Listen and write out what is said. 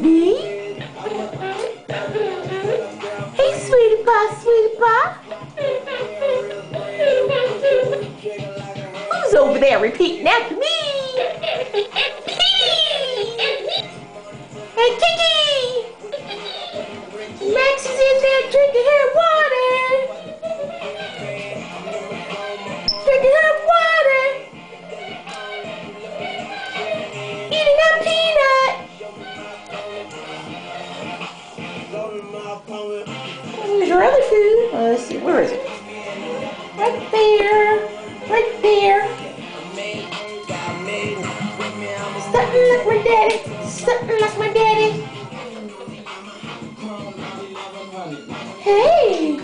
baby. Hey, sweetie pie, sweetie pie. Who's over there repeating after me? Hey, Kiki! Max is in there drinking her water. Drinking her water. Eating a peanut. Where's your other food? Let's see, where is it? Right there. Right there. Something like my daddy. Something like my daddy. Hey!